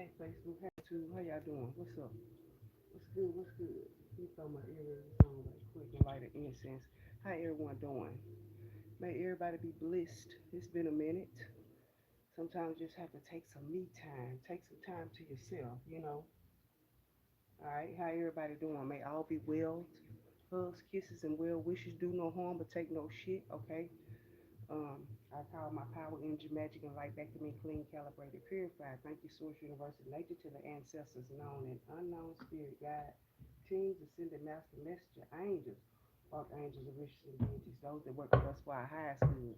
Hey Facebook, hey YouTube, how y'all doing? What's up? What's good? What's good? You throw my earrings on right quick and light an incense. How everyone doing? May everybody be blessed. It's been a minute. Sometimes you just have to take some me time. Take some time to yourself. Alright, how everybody doing? May all be well. Hugs, kisses, and well wishes do no harm but take no shit, okay? I call my power, energy, magic, and light back to me, clean, calibrated, purified. Thank you, Source, Universe, and Nature, to the ancestors, known and unknown, spirit guide, teams, ascended master, messenger, angels, archangels, and riches and deities, those that work with us for our highest good,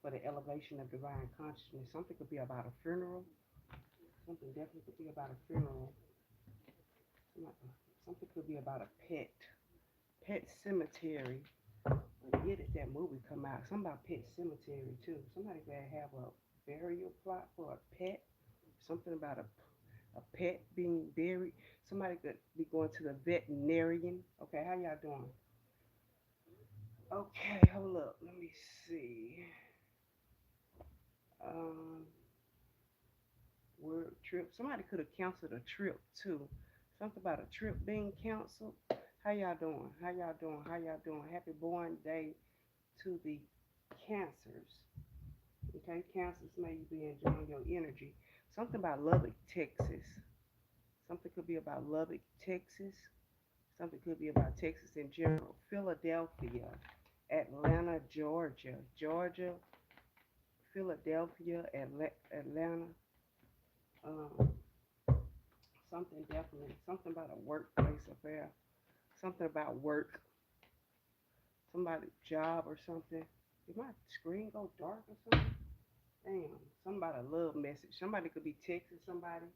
for the elevation of divine consciousness. Something could be about a funeral. Something definitely could be about a funeral. Something could be about a pet cemetery. Yeah, did that movie come out? Something about Pet Cemetery too. Somebody could have a burial plot for a pet. Something about a pet being buried. Somebody could be going to the veterinarian. Okay, how y'all doing? Okay, hold up. Let me see. Um, Word trip. Somebody could have canceled a trip too. Something about a trip being canceled. How y'all doing? How y'all doing? How y'all doing? Happy born day to the cancers. Okay, cancers, may you be enjoying your energy. Something about Lubbock, Texas. Something could be about Lubbock, Texas. Something could be about Texas in general. Philadelphia, Atlanta, Georgia. Georgia, Philadelphia, Atlanta. Um, Something definitely. Something about a workplace affair. Something about work. Somebody's job or something. Did my screen go dark or something? Damn. Something about a love message. Somebody could be texting somebody.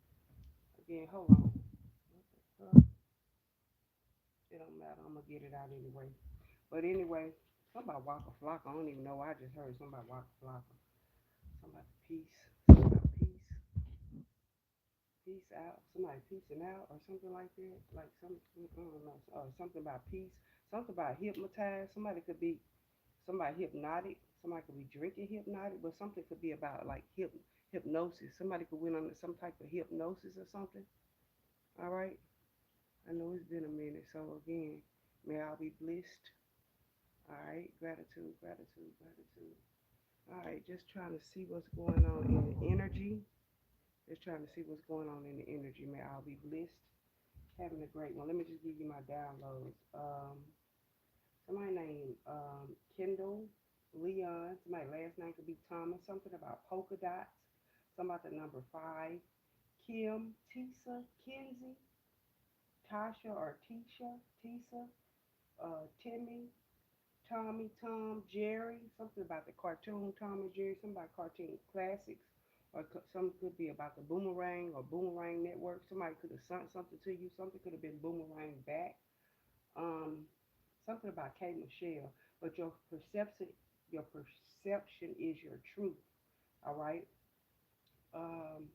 Again, hold on. What the fuck? It don't matter. I'm gonna get it out anyway. But anyway, somebody Waka Flocka. I don't even know. I just heard somebody Waka Flocka. Somebody peace. Somebody peace. Peace out. Somebody peacing out or something like that. Like some, I don't know. Something about peace. Something about hypnotized. Somebody could be somebody hypnotic. Somebody could be drinking hypnotic, but something could be about like hypnosis. Somebody could win on some type of hypnosis or something. All right. I know it's been a minute, so again, may I be blessed. All right, gratitude, gratitude, gratitude. All right, just trying to see what's going on in the energy. Just trying to see what's going on in the energy. May I be blessed. Having a great one. Let me just give you my downloads. Somebody named Kendall, Leon. Somebody last name could be Thomas. Something about polka dots. Something about the number 5. Kim, Tisa, Kenzie, Tasha or Tisa, Timmy, Tommy, Tom, Jerry, something about the cartoon Tom and Jerry, something about cartoon classics, or some could be about the Boomerang or Boomerang Network. Somebody could have sent something to you. Something could have been Boomerang back. Um, Something about K Michelle. But your perception is your truth. All right. Um,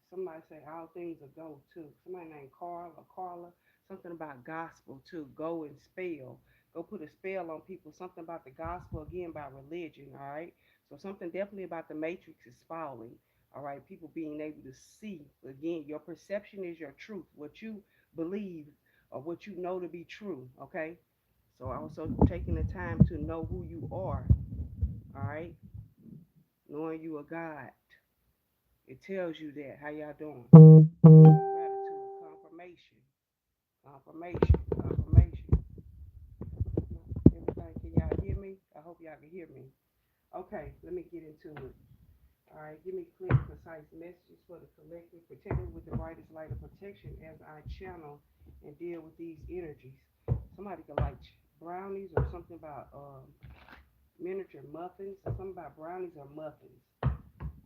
Somebody say all things are go too. Somebody named Carla. Something about gospel too. Go and spell. Go put a spell on people. Something about the gospel again by religion. All right. So something definitely about the matrix is falling. All right. People being able to see again. Your perception is your truth. What you believe or what you know to be true. Okay. So also taking the time to know who you are. All right. Knowing you are God. It tells you that. How y'all doing? Gratitude, confirmation, confirmation, confirmation. Everything, can y'all hear me? I hope y'all can hear me. Okay, let me get into it. All right, give me clear, concise messages for the collective, protected with the brightest light of protection as I channel and deal with these energies. Somebody could like brownies or something about miniature muffins, or something about brownies or muffins.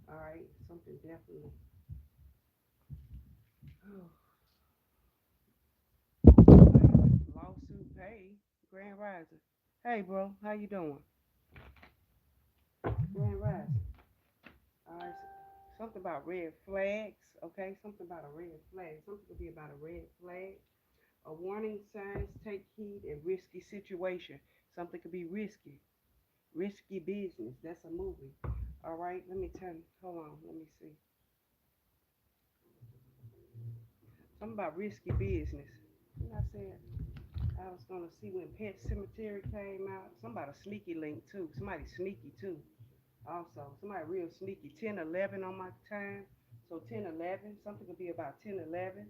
All right, something definitely. Lawsuit pay, Grand Rising. Hey, bro, how you doing? Grand Rising. All right, something about red flags. Okay, something about a red flag. Something could be about a red flag. A warning signs, take heed, a risky situation. Something could be risky. Risky business. That's a movie. All right, let me turn. Hold on, let me see. Something about risky business. And I said I was gonna see when Pet Cemetery came out. Somebody sneaky link too. Somebody sneaky too. Also, somebody real sneaky. 10, 11 on my time. So 10, 11. Something could be about 10, 11.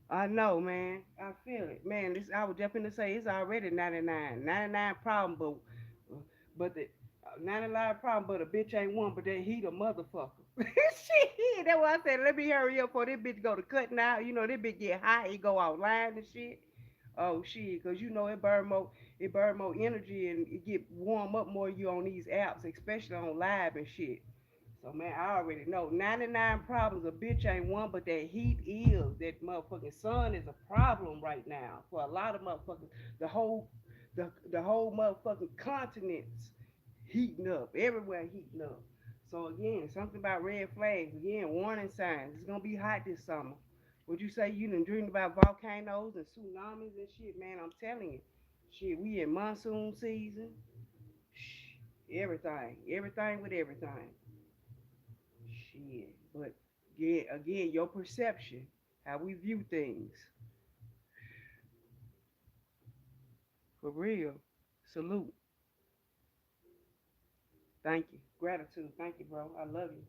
I know, man. I feel it, man. This I was just gonna say it's already 99. 99 problem, but the 99 problem, but a bitch ain't one, but that he the motherfucker. Shit, that's why I said let me hurry up before this bitch go to cutting out. You know, this bitch get hot, it go outline and shit. Oh shit, cause you know it burn more energy and it get warm up more you on these apps, especially on live and shit. So man, I already know 99 problems. A bitch ain't one, but that heat is. That motherfucking sun is a problem right now for a lot of motherfuckers. The whole the whole motherfucking continents heating up. Everywhere heating up. So again, something about red flags. Again, warning signs. It's gonna be hot this summer. Would you say you done dreamed about volcanoes and tsunamis and shit, man? I'm telling you. Shit, we in monsoon season. Shh, everything with everything. Shit. But again, your perception, how we view things. For real. Salute. Thank you. Gratitude. Thank you, bro. I love you.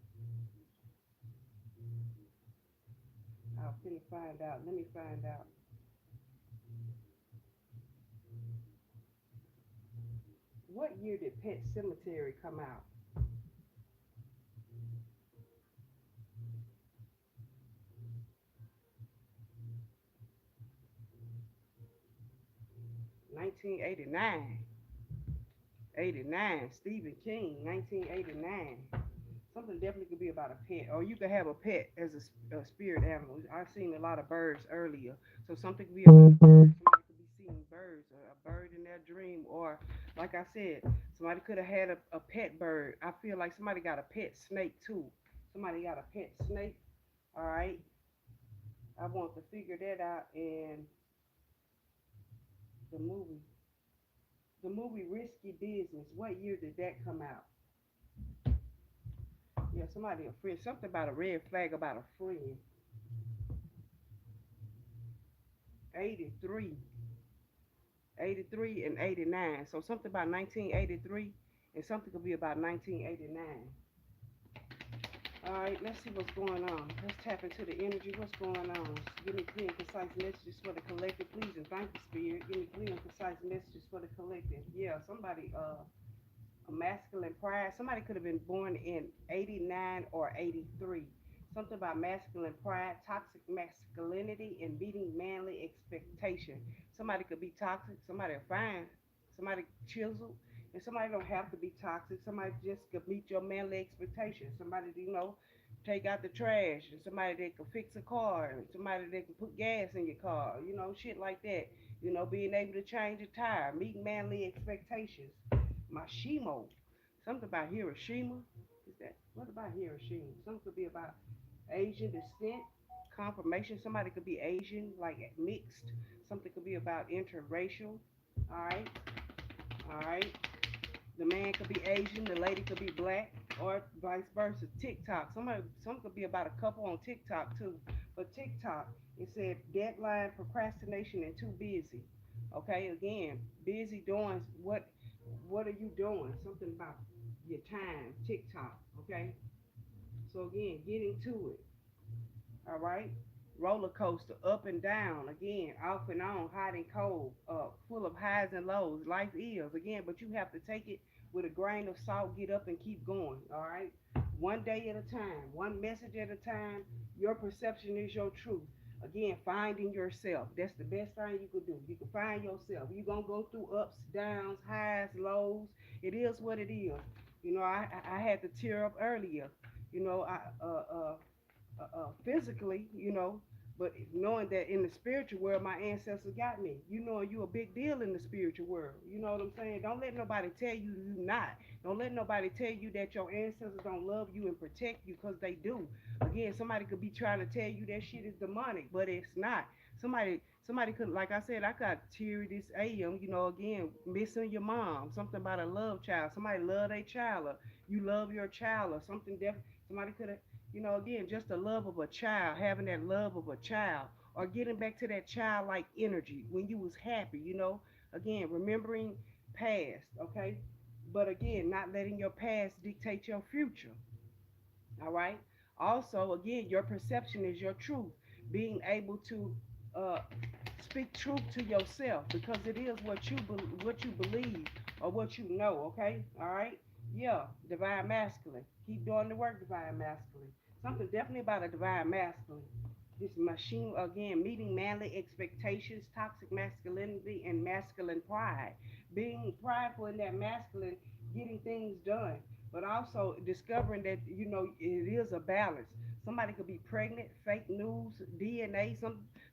I'll finna find out. Let me find out. What year did Pet Cemetery come out? 1989. 89. Stephen King, 1989. Something definitely could be about a pet, or you could have a pet as a spirit animal. I've seen a lot of birds earlier, so something could be about a bird. Somebody could be seeing birds, or a bird in their dream, or like I said, somebody could have had a pet bird. I feel like somebody got a pet snake too. Somebody got a pet snake. All right, I want to figure that out. And the movie, the movie Risky Business. What year did that come out? Yeah, somebody a friend. Something about a red flag about a friend. 83. 83 and 89. So something about 1983 and something could be about 1989. All right, let's see what's going on. Let's tap into the energy. What's going on? Give me clear and concise messages for the collective, please, and thank you, Spirit. Give me clear and concise messages for the collective. Yeah, somebody, a masculine pride. Somebody could have been born in 89 or 83. Something about masculine pride, toxic masculinity, and meeting manly expectation. Somebody could be toxic. Somebody fine. Somebody chiseled. And somebody don't have to be toxic. Somebody just could meet your manly expectations. Somebody, take out the trash. And somebody that can fix a car. And somebody that can put gas in your car. Shit like that. Being able to change a tire. Meeting manly expectations. Mashimo. Something about Hiroshima. Is that what about Hiroshima? Something could be about Asian descent, confirmation. Somebody could be Asian, like mixed. Something could be about interracial. All right, all right. The man could be Asian, the lady could be black, or vice versa. TikTok. Some could be about a couple on TikTok too. But TikTok, it said deadline, procrastination, and too busy. Okay, again, busy doing what? What are you doing? Something about your time. TikTok. Okay. So again, getting to it. All right. Roller coaster, up and down, again, off and on, hot and cold, full of highs and lows. Life is, again, but you have to take it with a grain of salt, get up and keep going, all right? One day at a time, one message at a time. Your perception is your truth. Again, finding yourself. That's the best thing you could do. You can find yourself. You're going to go through ups, downs, highs, lows. It is what it is. I had to tear up earlier. You know, I, physically, but knowing that in the spiritual world, my ancestors got me. You a big deal in the spiritual world. You know what I'm saying? Don't let nobody tell you you not. Don't let nobody tell you that your ancestors don't love you and protect you because they do. Again, somebody could be trying to tell you that shit is demonic, but it's not. Somebody could, like I said, I got teary this AM. Again, missing your mom. Something about a love child. Somebody love their child. Or you love your child or something. Somebody could have, again, just the love of a child, having that love of a child, or getting back to that childlike energy when you was happy, again, remembering past, okay? But again, not letting your past dictate your future. All right. Also, again, your perception is your truth. Being able to uh, speak truth to yourself because it is what you believe or what you know. Okay. All right. Yeah. Divine masculine. Keep doing the work. Divine masculine. Something definitely about a divine masculine. This machine again, meeting manly expectations, toxic masculinity, and masculine pride. Being prideful in that masculine, getting things done, but also discovering that it is a balance. Somebody could be pregnant, fake news, DNA,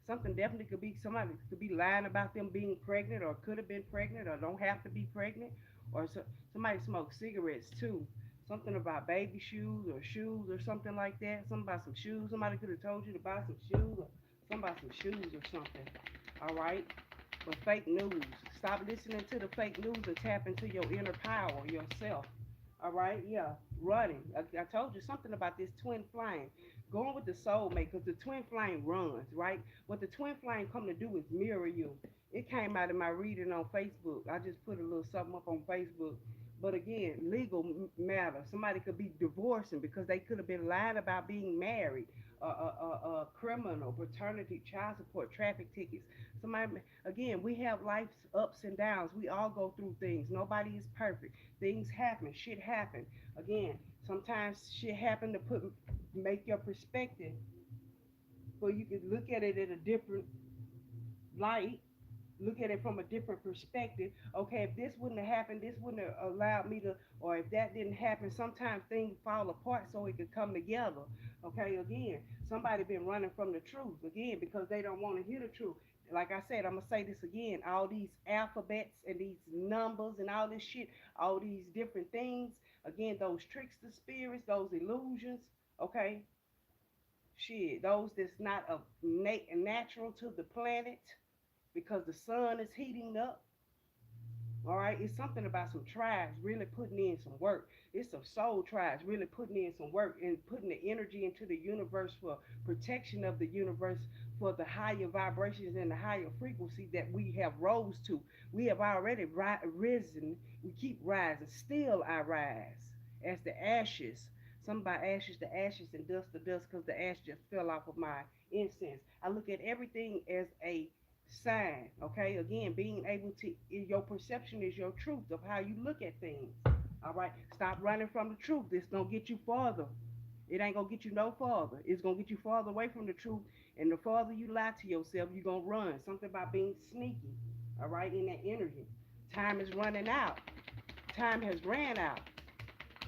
something definitely could be somebody could be lying about them being pregnant or could have been pregnant or don't have to be pregnant, or somebody smokes cigarettes too. Something about baby shoes or something like that. Something about some shoes. Somebody could have told you to buy some shoes or something about some shoes or something. All right. But fake news. Stop listening to the fake news and tap into your inner power, yourself. All right, yeah, running. I told you something about this twin flame. Going with the soulmate, because the twin flame runs, right? What the twin flame come to do is mirror you. It came out of my reading on Facebook. I just put a little something up on Facebook. But again, legal matter. Somebody could be divorcing because they could have been lying about being married. Criminal, paternity, child support, traffic tickets. Somebody, again, we have life's ups and downs. We all go through things. Nobody is perfect. Things happen. Shit happen. Again, sometimes shit happen to make your perspective, so you can look at it in a different light, look at it from a different perspective. Okay, if this wouldn't have happened, this wouldn't have allowed me to, or if that didn't happen, sometimes things fall apart so it could come together. Okay, again, somebody been running from the truth again because they don't want to hear the truth. Like I said, I'm gonna say this again. All these alphabets and these numbers and all this shit, all these different things. Again, those trickster spirits, those illusions. Okay, shit, those that's not a natural to the planet because the sun is heating up. All right, it's something about some tribes really putting in some work. It's some soul tribes really putting in some work and putting the energy into the universe for protection of the universe, for the higher vibrations and the higher frequency that we have rose to. We have already risen. We keep rising. Still, I rise as the ashes. Some by ashes to ashes and dust to dust because the ash just fell off of my incense. I look at everything as a sign. Okay, again, being able to, your perception is your truth of how you look at things. All right, stop running from the truth. It's gonna get you farther. It ain't gonna get you no farther. It's gonna get you farther away from the truth. And the farther you lie to yourself, you're gonna run. Something about being sneaky. All right, in that energy. Time is running out. Time has ran out.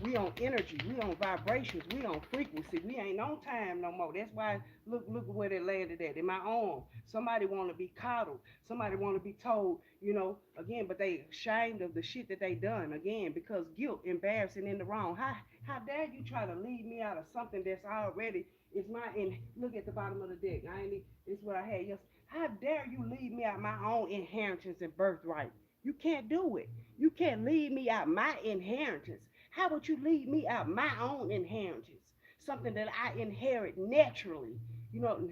We on energy, we on vibrations, we on frequency. We ain't on time no more. That's why look where they landed at in my arm. Somebody want to be coddled. Somebody want to be told, again, but they ashamed of the shit that they done again because guilt, embarrassing, in the wrong. How dare you try to leave me out of something that's already is my in. Look at the bottom of the deck. I ain't. It's what I had yesterday. How dare you leave me out my own inheritance and birthright? You can't do it. You can't leave me out my inheritance. How would you leave me out my own inheritance? Something that I inherit naturally, you know,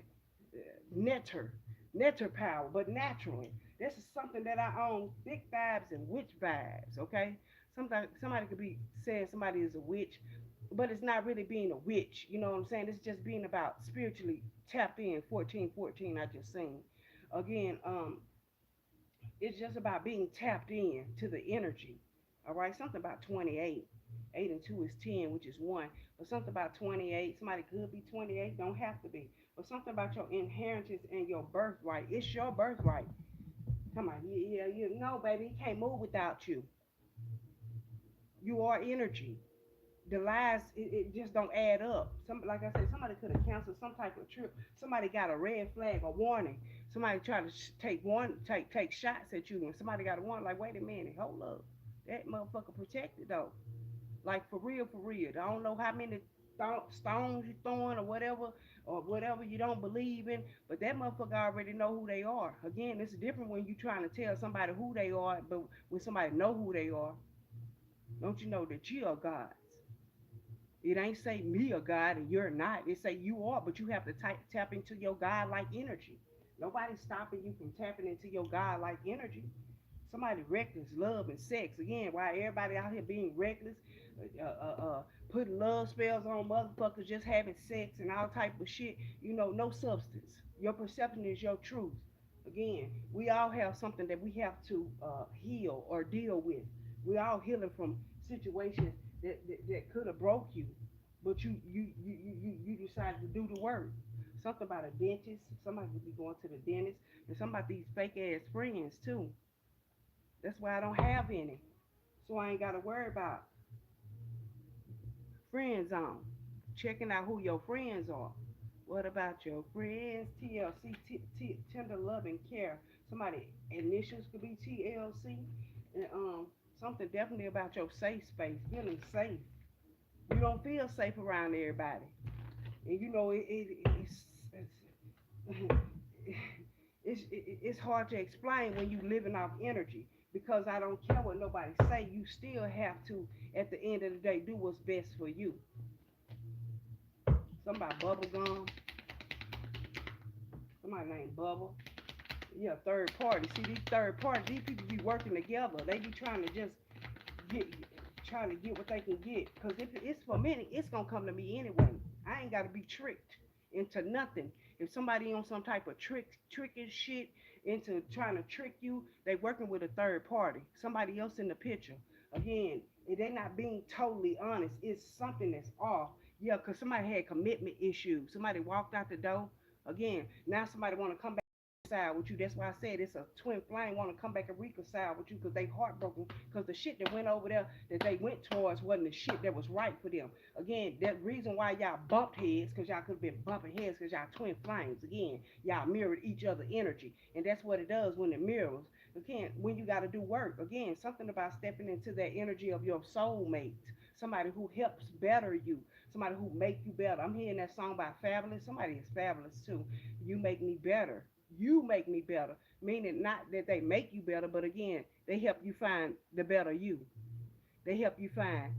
netter, netter power, but naturally. This is something that I own, big vibes and witch vibes, okay? Somebody could be saying somebody is a witch, but it's not really being a witch. You know what I'm saying? It's just being about spiritually tapped in. 1414, I just seen. Again, it's just about being tapped in to the energy. All right, something about 28. 8 and 2 is 10, which is 1. But something about 28, somebody could be 28, don't have to be. But something about your inheritance and your birthright. It's your birthright. Come on, yeah, you know, baby, he can't move without you. You are energy. The lies, it just don't add up. Like I said, somebody could have canceled some type of trip. Somebody got a red flag, a warning. Somebody tried to take shots at you, and somebody got a warning. Like, wait a minute, hold up, that motherfucker protected though. Like for real, for real. I don't know how many stones you throwing or whatever you don't believe in, but that motherfucker already know who they are. Again, it's different when you trying to tell somebody who they are, but when somebody know who they are, don't you know that you are God's? It ain't say me a God and you're not. It say you are, but you have to tap into your God-like energy. Nobody's stopping you from tapping into your God-like energy. Somebody reckless, love and sex. Again, why everybody out here being reckless, uh, uh, uh, putting love spells on motherfuckers, just having sex and all type of shit. You know, no substance. Your perception is your truth. Again, we all have something that we have to heal or deal with. We all healing from situations that could have broke you, but you decided to do the work. Something about a dentist. Somebody could be going to the dentist, and some about these fake ass friends too. That's why I don't have any. So I ain't got to worry about friend zone. Checking out who your friends are. What about your friends? TLC, tender love and care. Somebody initials could be TLC, and something definitely about your safe space, feeling safe. You don't feel safe around everybody, and you know it's hard to explain when you living off energy because I don't care what nobody say. You still have to, at the end of the day, do what's best for you. Somebody bubble gum, somebody named Bubble. Yeah, third party. See, these third party, these people be working together. They be trying to just get, trying to get what they can get. Cause if it's for me, it's gonna come to me anyway. I ain't gotta be tricked into nothing. If somebody on some type of tricking shit into trying to trick you, they working with a third party, somebody else in the picture. Again, if they not being totally honest, it's something that's off. Yeah, cause somebody had commitment issues. Somebody walked out the door. Again, now somebody want to come back reconcile with you. That's why I said it's a twin flame want to come back and reconcile with you because they heartbroken because the shit that went over there that they went towards wasn't the shit that was right for them. Again, that reason why y'all bumped heads because y'all could have been bumping heads because y'all twin flames. Again, y'all mirrored each other energy, and that's what it does when it mirrors. Again, when you got to do work. Again, something about stepping into that energy of your soulmate, somebody who helps better you, somebody who make you better. I'm hearing that song by Fabulous. Somebody is fabulous too. You make me better. You make me better, meaning not that they make you better, but again, they help you find the better you. They help you find,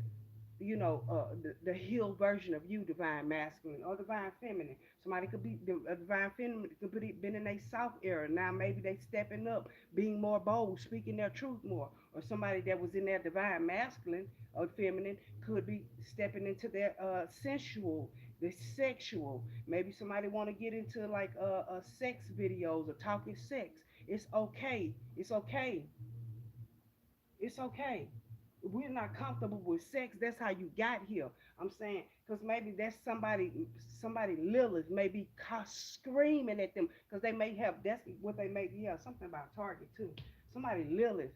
the healed version of you, divine masculine or divine feminine. Somebody could be a divine feminine could be been in a soft era. Now maybe they stepping up, being more bold, speaking their truth more. Or somebody that was in their divine masculine or feminine could be stepping into their sensual, the sexual. Maybe somebody want to get into like sex videos or talking sex. It's okay. It's okay. It's okay. If we're not comfortable with sex, that's how you got here. I'm saying, because maybe that's somebody Lilith may be screaming at them because they may have, that's what they may, yeah, something about Target too. Somebody Lilith,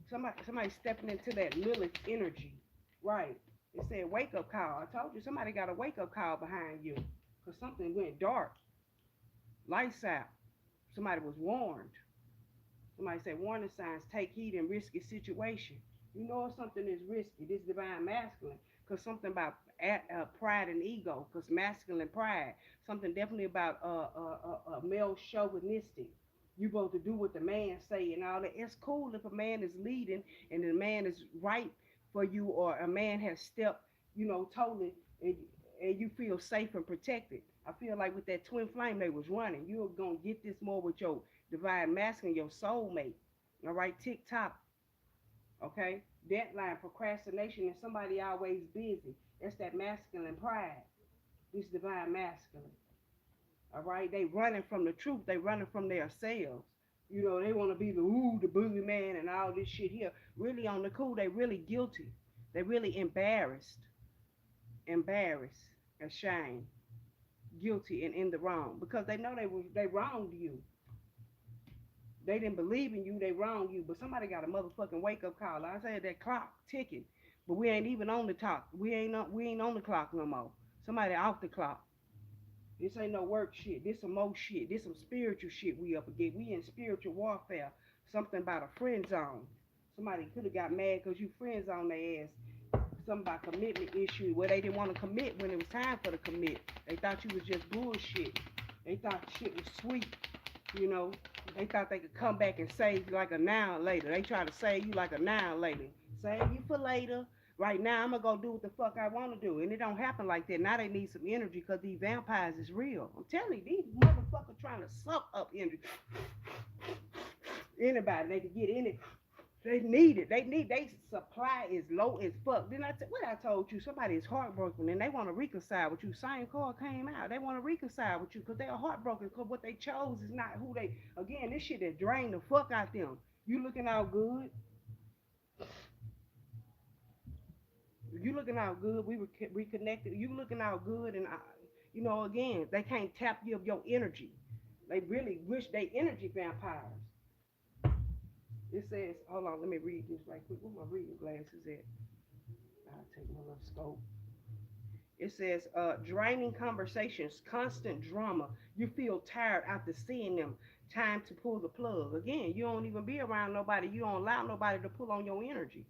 somebody stepping into that Lilith energy, right? It said wake up call. I told you somebody got a wake up call behind you because something went dark, lights out. Somebody was warned. Somebody say warning signs, take heed in risky situation. You know if something is risky, this divine masculine, because something about pride and ego, because masculine pride, something definitely about male chauvinistic. You supposed to do what the man say and all that. It's cool if a man is leading and the man is right for you, or a man has stepped, totally, and you feel safe and protected. I feel like with that twin flame they was running, you're gonna get this more with your divine masculine, your soulmate. All right, tick tock. Okay, deadline, procrastination, and somebody always busy. That's that masculine pride. This divine masculine. All right, they running from the truth. They running from their selves. They want to be the boogeyman and all this shit here. Really on the cool, they really guilty. They really embarrassed, ashamed, guilty, and in the wrong because they know they wronged you. They didn't believe in you, they wronged you. But somebody got a motherfucking wake up call. Like I said, that clock ticking, but we ain't even on the clock. We ain't on the clock no more. Somebody off the clock. This ain't no work shit. This some more shit. This some spiritual shit we up against. We in spiritual warfare. Something about a friend zone. Somebody could have got mad because you friends on their ass. Something about commitment issue where they didn't want to commit when it was time for the commit. They thought you was just bullshit. They thought shit was sweet, you know. They thought they could come back and save you like a now later. They try to save you like a now later. Save you for later. Right now, I'm gonna go do what the fuck I want to do, and it don't happen like that. Now they need some energy because these vampires is real. I'm telling you, these motherfuckers trying to suck up energy. Anybody they can get in it. They need it. They need they supply is low as fuck. Then what I told you, somebody is heartbroken and they want to reconcile with you. Same card came out. They want to reconcile with you because they are heartbroken because what they chose is not who they. Again, this shit that drained the fuck out them. You looking out good. You looking out good. We were reconnected. You looking out good, and again, they can't tap you of your energy. They really wish they energy vampires. It says, hold on, let me read this right quick. Where my reading glasses at? I'll take my little scope. It says, draining conversations, constant drama. You feel tired after seeing them. Time to pull the plug. Again, you don't even be around nobody. You don't allow nobody to pull on your energy.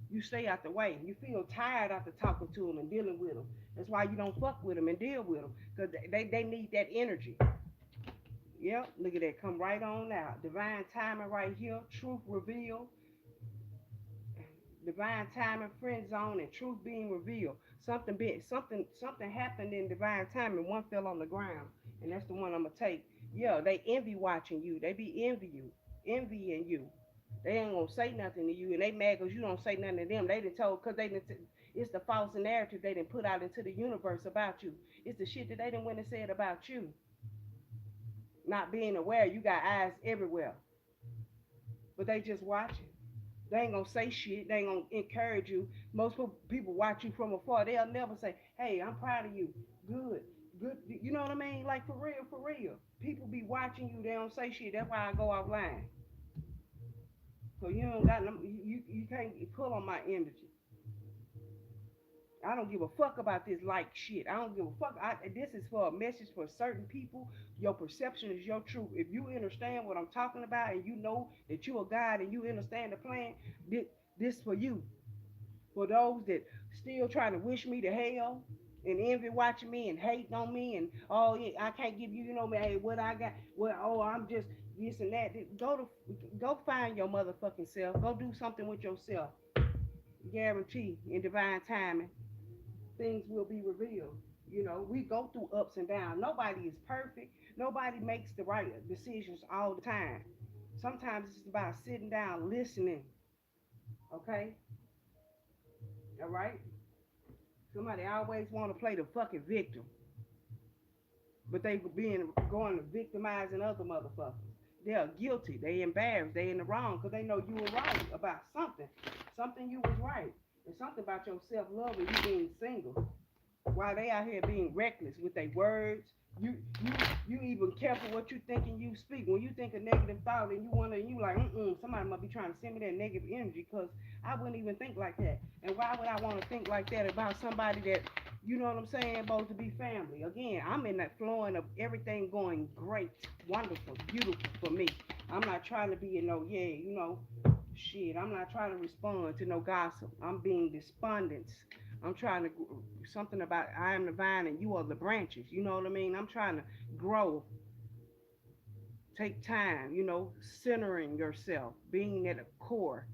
You stay out the way. You feel tired after talking to them and dealing with them. That's why you don't fuck with them and deal with them because they need that energy. Yep, look at that. Come right on out. Divine timing right here. Truth revealed. Divine timing, friend zone, and truth being revealed. Something happened in divine timing. One fell on the ground, and that's the one I'm gonna take. Yeah, they envy watching you. They be envying you. They ain't gonna say nothing to you, and they mad because you don't say nothing to them. They done told because they didn't. It's the false narrative they didn't put out into the universe about you. It's the shit that they didn't went and said about you. Not being aware, you got eyes everywhere, but they just watching. They ain't gonna say shit. They ain't gonna encourage you. Most people watch you from afar. They'll never say, "Hey, I'm proud of you. Good, good." You know what I mean? Like for real, for real. People be watching you. They don't say shit. That's why I go offline. So you don't got you can't pull on my energy. I don't give a fuck about this like shit. I don't give a fuck. This is for a message for certain people. Your perception is your truth. If you understand what I'm talking about and you know that you're a God and you understand the plan, this for you. For those that still trying to wish me to hell and envy watching me and hating on me and oh yeah, I can't give you, hey, what I got, well, oh, I'm just this and that. Go find your motherfucking self. Go do something with yourself. Guarantee in divine timing things will be revealed. We go through ups and downs. Nobody is perfect. Nobody makes the right decisions all the time. Sometimes it's about sitting down, listening. Okay, all right. Somebody always want to play the fucking victim, but they being going to victimizing other motherfuckers. They're guilty. They embarrassed. They in the wrong because they know you were right about something. Something you was right, and something about your self love and you being single. While they out here being reckless with their words, you you you even careful what you think and you speak. When you think a negative thought and you wonder, and you like, somebody must be trying to send me that negative energy because I wouldn't even think like that. And why would I want to think like that about somebody that, you know what I'm saying, supposed to be family? Again, I'm in that flowing of everything going great, wonderful, beautiful for me. I'm not trying to be shit. I'm not trying to respond to no gossip. I'm being despondent. I'm trying to something about I am the vine and you are the branches. You know what I mean? I'm trying to grow, take time, centering yourself, being at the core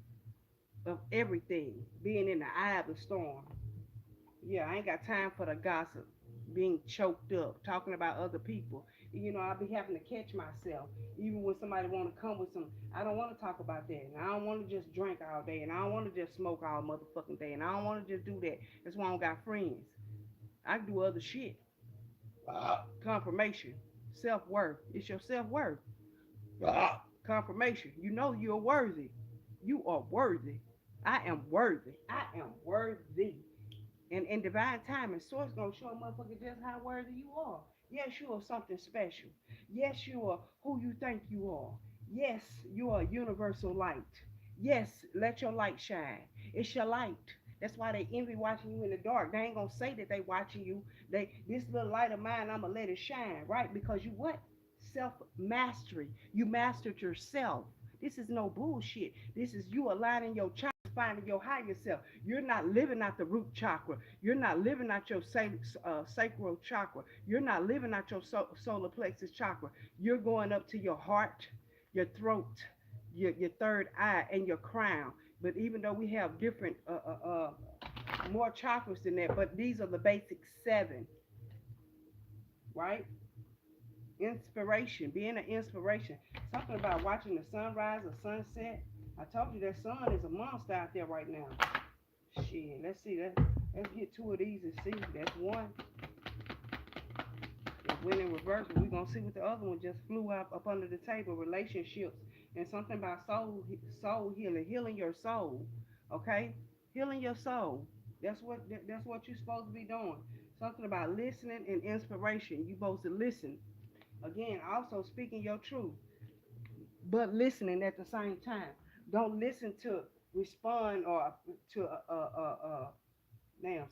of everything, being in the eye of the storm. Yeah, I ain't got time for the gossip, being choked up, talking about other people. I'll be having to catch myself. Even when somebody want to come with some, I don't want to talk about that. And I don't want to just drink all day. And I don't want to just smoke all motherfucking day. And I don't want to just do that. That's why I don't got friends. I can do other shit. Confirmation. Self-worth. It's your self-worth. Confirmation. You know you're worthy. You are worthy. I am worthy. I am worthy. And in divine time and source gonna show a motherfucker just how worthy you are. Yes, you are something special. Yes, you are who you think you are. Yes, you are a universal light. Yes, let your light shine. It's your light. That's why they envy watching you in the dark. They ain't gonna say that they watching you. This little light of mine, I'ma let it shine, right? Because you what? Self mastery. You mastered yourself. This is no bullshit. This is you aligning your chakra, finding your higher self. You're not living out the root chakra. You're not living out your sacral chakra. You're not living out your solar plexus chakra. You're going up to your heart, your throat, your third eye, and your crown. But even though we have different more chakras than that, but these are the basic 7, right? Inspiration, being an inspiration. Something about watching the sunrise or sunset. I told you that sun is a monster out there right now. Shit, let's see that. Let's get 2 of these and see. That's one. It went in reverse, but we're gonna see what the other one just flew up under the table. Relationships and something about soul healing, healing your soul. Okay, healing your soul. That's what you're supposed to be doing. Something about listening and inspiration. You supposed to listen. Again, also speaking your truth, but listening at the same time. Don't listen to respond or to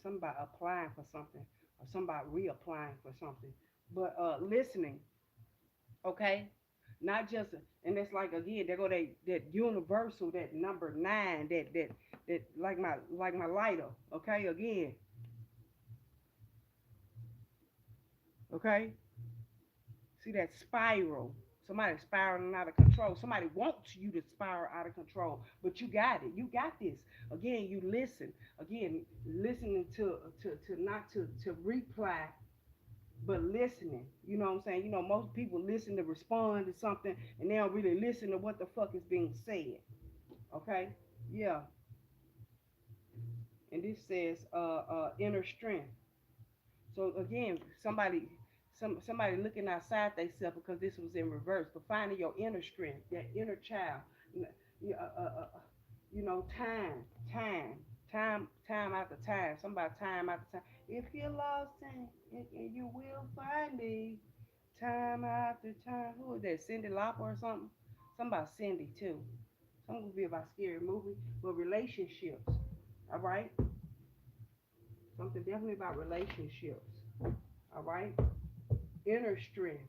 somebody applying for something or somebody reapplying for something, but listening, okay? Not just, and it's like again, there go that universal, that number 9, that like my lighter, okay? Again, okay? See that spiral. Somebody spiraling out of control. Somebody wants you to spiral out of control, but you got it. You got this. Again, you listen. Again, listening to not to reply, but listening. You know what I'm saying? You know, most people listen to respond to something, and they don't really listen to what the fuck is being said. Okay? Yeah. And this says inner strength. So again, somebody looking outside themselves because this was in reverse, but finding your inner strength, that inner child, time, time after time. Somebody time after time. If you're lost and you will find me, time after time. Who is that? Cindy Lauper or something? Something about Cindy too. Some gonna be about scary movie, but relationships. All right, something definitely about relationships. All right, inner strength.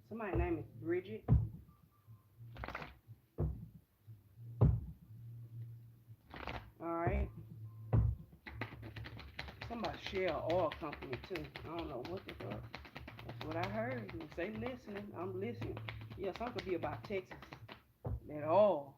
Somebody's name is Bridget. All right. Somebody Shell Oil Company too. I don't know what the fuck. That's what I heard. You say listening. I'm listening. Yeah, something could be about Texas. That all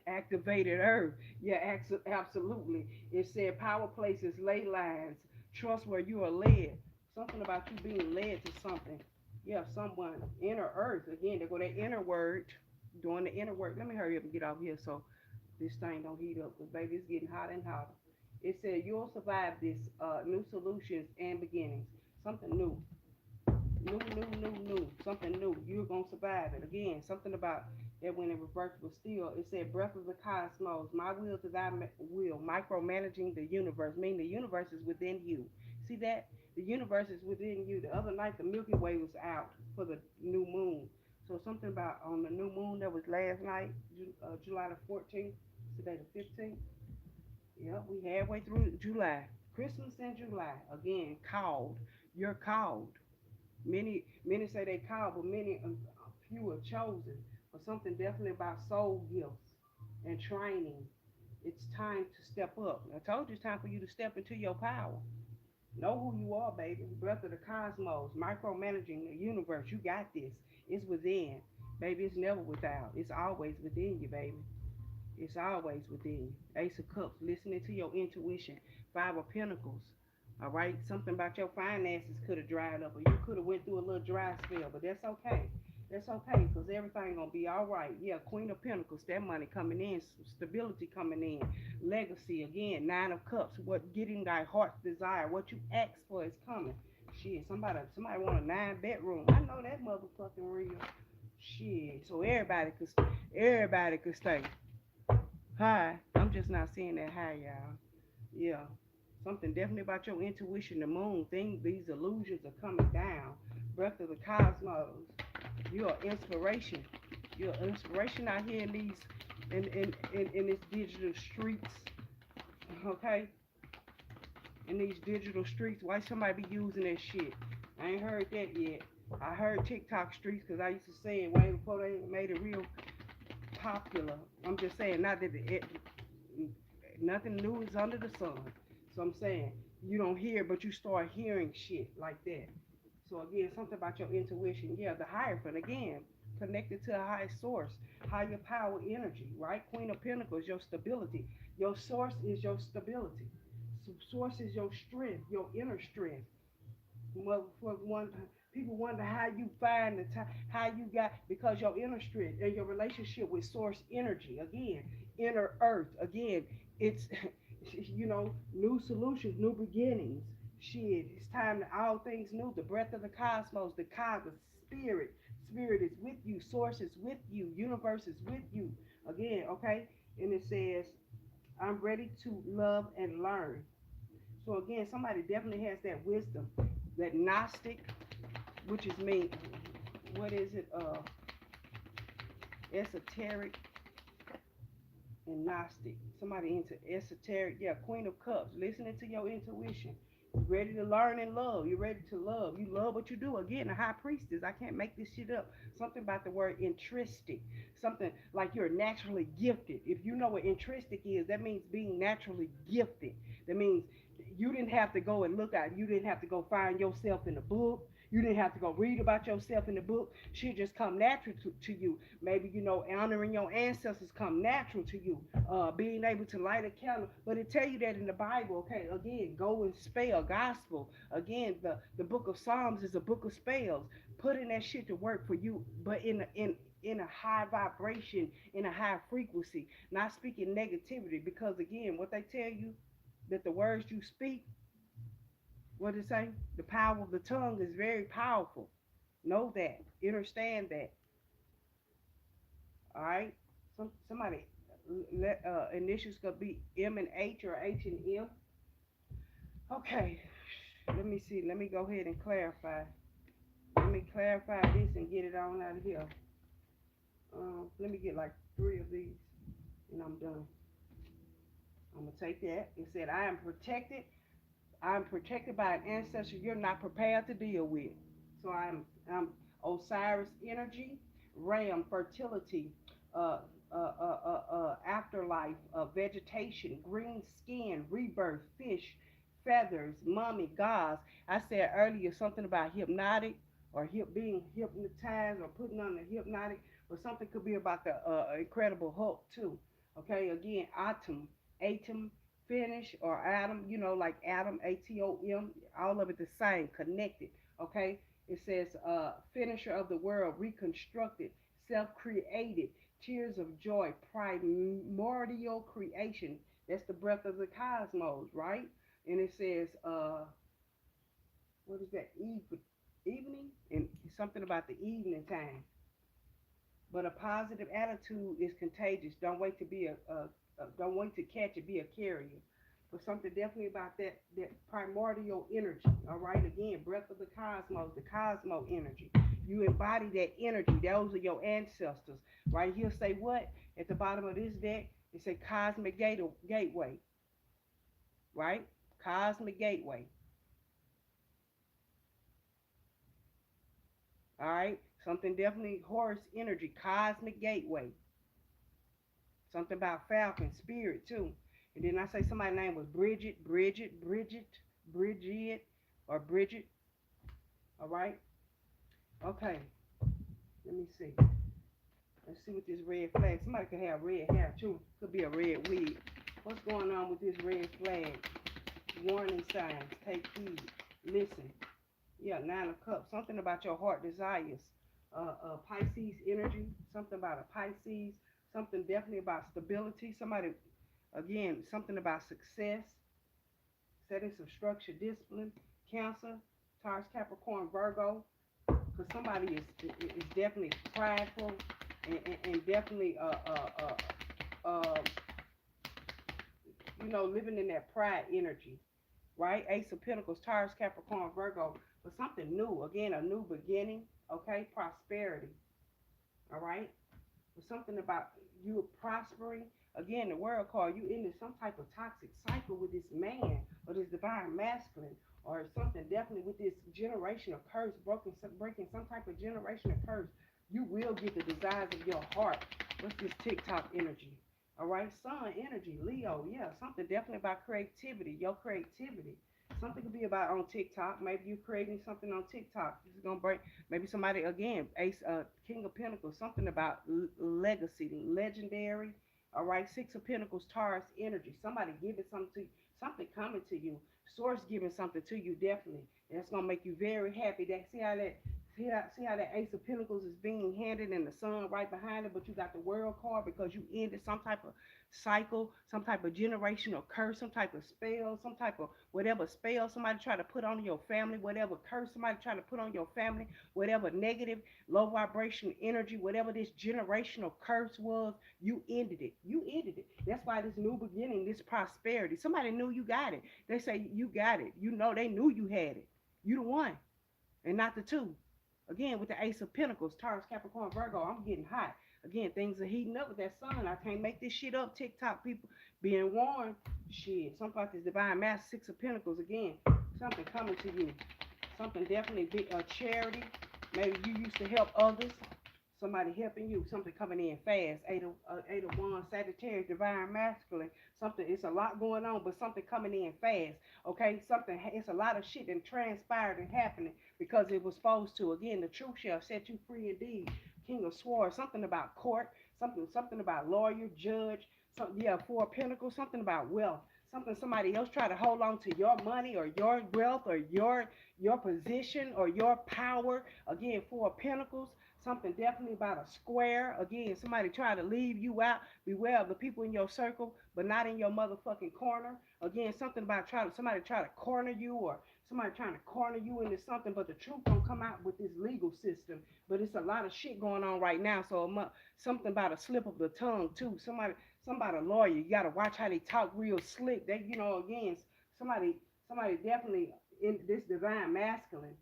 activated earth. Yeah, absolutely. It said power places, ley lines, trust where you are led. Something about you being led to something. Yeah, someone inner earth. Again, they go that inner word, doing the inner work. Let me hurry up and get out here so this thing don't heat up, because baby, it's getting hotter and hotter. It said you'll survive this. New solutions and beginnings. Something new. New. Something new. You're gonna survive it. Again, something about that went in reverse, but still, it said breath of the cosmos. My will to thy will. Micromanaging the universe, meaning the universe is within you. See that? The universe is within you. The other night, the Milky Way was out for the new moon. So something about on the new moon that was last night, July the 14th. Today the 15th. Yep, we halfway through July. Christmas in July. Again, called. You're called. Many say they called, but few are chosen. But something definitely about soul gifts and training. It's time to step up. I told you it's time for you to step into your power. Know who you are, baby. Breath of the cosmos, micromanaging the universe. You got this. It's within. Baby, it's never without. It's always within you, baby. It's always within you. Ace of Cups, listening to your intuition. Five of Pentacles. All right, something about your finances could have dried up, or you could have went through a little dry spell, but that's okay. That's okay, because everything gonna be all right. Yeah, Queen of Pentacles, that money coming in, stability coming in, legacy again. 9 of Cups, what getting thy heart's desire, what you ask for is coming. Shit, somebody want a 9 bedroom. I know that motherfucking real. Shit, so everybody could stay. Hi, I'm just not seeing that high, y'all. Yeah. Something definitely about your intuition, the moon thing. These illusions are coming down. Breath of the cosmos. You're inspiration. You're inspiration out here in these in this digital streets. Okay? In these digital streets. Why somebody be using that shit? I ain't heard that yet. I heard TikTok streets because I used to say it way before they made it real popular. I'm just saying, not that nothing new is under the sun. So I'm saying you don't hear, but you start hearing shit like that. So again, something about your intuition. Yeah, the Hierophant again, connected to a high source, higher power energy, right? Queen of Pentacles, your stability. Your source is your stability. Source is your strength, your inner strength. Well, for one, people wonder how you find the time, how you got, because your inner strength and your relationship with source energy, again, inner earth, again, it's, new solutions, new beginnings. Shit, it's time to all things new. The breath of the cosmos, the spirit, spirit is with you, source is with you, universe is with you. Again, okay, and it says, I'm ready to love and learn. So again, somebody definitely has that wisdom, that Gnostic, which is me. What is it? Esoteric and Gnostic. Somebody into esoteric. Yeah, Queen of Cups. Listening to your intuition. You ready to learn and love. You're ready to love. You love what you do. Again, the high priestess. I can't make this shit up. Something about the word intrinsic. Something like you're naturally gifted. If you know what intrinsic is, that means being naturally gifted. That means you didn't have to go and look at. You didn't have to go find yourself in a book. You didn't have to go read about yourself in the book. Shit just come natural to you. Maybe, honoring your ancestors come natural to you. Being able to light a candle. But it tell you that in the Bible, okay, again, go and spell gospel. Again, the book of Psalms is a book of spells. Putting that shit to work for you, but in a high vibration, in a high frequency, not speaking negativity, because again, what they tell you, that the words you speak, what did it say? The power of the tongue is very powerful. Know that. Understand that. All right. Somebody initials could be M and H or H and M. Okay. Let me see. Let me go ahead and clarify. Let me clarify this and get it on out of here. Let me get like 3 of these, and I'm done. I'm gonna take that. It said, I am protected. I'm protected by an ancestor you're not prepared to deal with. So I'm Osiris energy, Ram fertility, uh, afterlife, vegetation, green skin, rebirth, fish, feathers, mummy, gods. I said earlier something about hypnotic or being hypnotized or putting on the hypnotic, but something could be about the Incredible Hulk too. Okay, again, atom, finish or atom, like atom, atom, all of it the same, connected. Okay, it says finisher of the world, reconstructed, self-created, tears of joy, primordial creation. That's the breath of the cosmos, right? And it says what is that? Evening, and something about the evening time. But a positive attitude is contagious. Don't wait to catch it. Be a carrier. But something definitely about that primordial energy. All right. Again, breath of the cosmo energy. You embody that energy. Those are your ancestors. Right here, say what at the bottom of this deck? It say cosmic gateway. Right. Cosmic gateway. All right. Something definitely Horus energy. Cosmic gateway. Something about Falcon, Spirit too. And then I say somebody's name was Bridget, or Bridget. All right. Okay. Let me see. Let's see what this red flag. Somebody could have red hair too. Could be a red wig. What's going on with this red flag? Warning signs. Take heed. Listen. Yeah, 9 of Cups. Something about your heart desires. Pisces energy. Something about a Pisces. Something definitely about stability. Somebody, again, something about success, setting some structure, discipline. Cancer, Taurus, Capricorn, Virgo. Because somebody is definitely prideful and definitely living in that pride energy, right? Ace of Pentacles, Taurus, Capricorn, Virgo. But something new, again, a new beginning. Okay, prosperity. All right. But something about you prospering. Again, the world card, you into some type of toxic cycle with this man or this divine masculine or something, definitely with this generational curse, breaking some type of generational curse. You will get the desires of your heart. What's this TikTok energy? All right, sun energy, Leo. Yeah, something definitely about creativity, your creativity. Something could be about on TikTok. Maybe you're creating something on TikTok. This is gonna break. Maybe somebody again, Ace, King of Pentacles. Something about legacy, legendary. All right, Six of Pentacles, Taurus energy. Somebody giving something to you, something coming to you. Source giving something to you, definitely. That's gonna make you very happy. See how that Ace of Pentacles is being handed and the sun right behind it, but you got the World card because you ended some type of cycle, some type of generational curse, some type of spell, some type of whatever spell somebody try to put on your family, whatever curse somebody try to put on your family, whatever negative, low vibration energy, whatever this generational curse was, you ended it. You ended it. That's why this new beginning, this prosperity, somebody knew you got it. They say you got it. You know they knew you had it. You the one and not the two. Again, with the Ace of Pentacles, Taurus, Capricorn, Virgo, I'm getting hot. Again, things are heating up with that sun. I can't make this shit up. TikTok people being warned. Shit, something about this divine master, Six of Pentacles. Again, something coming to you. Something definitely big, a charity. Maybe you used to help others. Somebody helping you. Something coming in fast. Eight of Wands, Sagittarius, divine masculine. Something. It's a lot going on, but something coming in fast. Okay, something. It's a lot of shit that transpired and happening because it was supposed to. Again, the truth shall set you free indeed. King of Swords. Something about court. Something about lawyer, judge. Something. Yeah, Four of Pentacles. Something about wealth. Something somebody else try to hold on to your money or your wealth or your position or your power. Again, Four of Pentacles. Something definitely about a square. Again, somebody try to leave you out. Beware of the people in your circle, but not in your motherfucking corner. Again, something about somebody try to corner you or somebody trying to corner you into something, but the truth don't come out with this legal system. But it's a lot of shit going on right now. So something about a slip of the tongue too. Somebody a lawyer. You gotta watch how they talk real slick. They, again, somebody definitely in this divine masculine.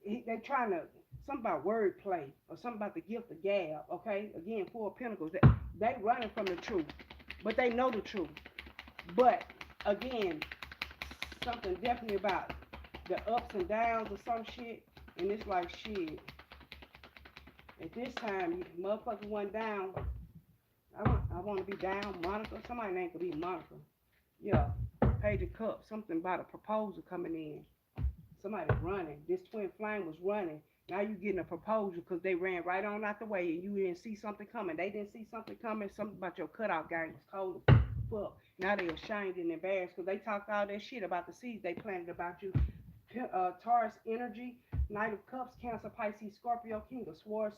They trying to something about wordplay or something about the gift of gab. Okay, again, Four of Pentacles. They running from the truth, but they know the truth. But again, something definitely about the ups and downs or some shit, and it's like shit. At this time, motherfucker went down. I want to be down, Monica. Somebody name could be Monica. Yeah, Page of Cups. Something about a proposal coming in. Somebody running. This twin flame was running. Now you getting a proposal because they ran right on out the way and you didn't see something coming. They didn't see something coming. Something about your cutoff game was cold as fuck. Now they ashamed and embarrassed because they talked all that shit about the seeds they planted about you. Taurus energy, Knight of Cups, Cancer, Pisces, Scorpio, King of Swords,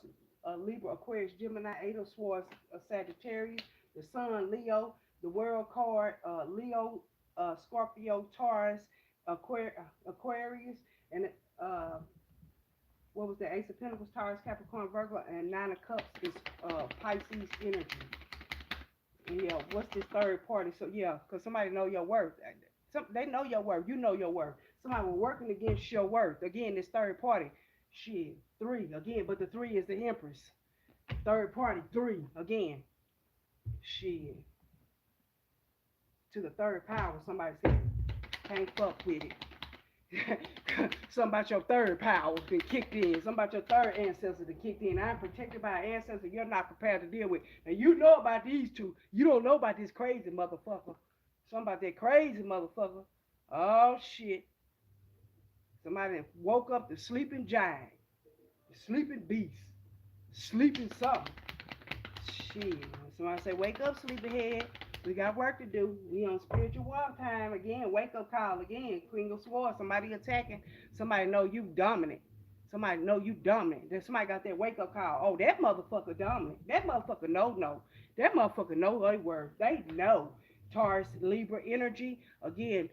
Libra, Aquarius, Gemini, Eight of Swords, Sagittarius, the Sun, Leo, the World card, Leo, Scorpio, Taurus, Aquarius, and what was the Ace of Pentacles, Taurus, Capricorn, Virgo, and Nine of Cups is Pisces energy. Yeah, what's this third party? So yeah, because somebody know your worth. They know your worth. You know your worth. Somebody was working against your worth. Again, this third party. Shit, three again, but the three is the Empress. Third party, three again. Shit. To the third power, somebody said, can't fuck with it. Something about your third power been kicked in. Something about your third ancestor that kicked in. I'm protected by an ancestor you're not prepared to deal with. And you know about these two. You don't know about this crazy motherfucker. Something about that crazy motherfucker. Oh shit. Somebody woke up the sleeping giant, the sleeping beast, sleeping something. Shit. Somebody say, wake up, sleepyhead. We got work to do. We on spiritual walk time again. Wake up call again. Queen of Swords. Somebody attacking. Somebody know you dominant. Somebody know you dominant. Then somebody got that wake up call. Oh, that motherfucker dominant. That motherfucker no. That motherfucker know their word. They know. Taurus, Libra energy. Again,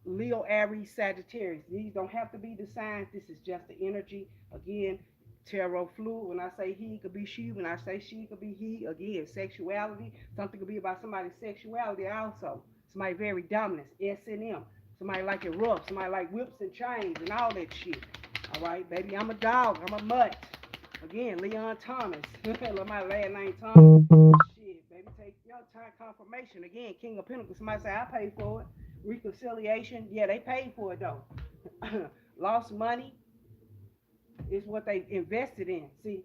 Leo, Aries, Sagittarius. These don't have to be the signs. This is just the energy. Again, tarot fluid. When I say he, it could be she. When I say she, it could be he. Again, sexuality. Something could be about somebody's sexuality also. Somebody very dominant. S&M. Somebody like it rough. Somebody like whips and chains and all that shit. All right, baby, I'm a dog. I'm a mutt. Again, Leon Thomas. My last name Thomas. Shit, baby, take your time. Confirmation. Again, King of Pentacles. Somebody say, I paid for it. Reconciliation. Yeah, they paid for it, though. Lost money is what they invested in. See,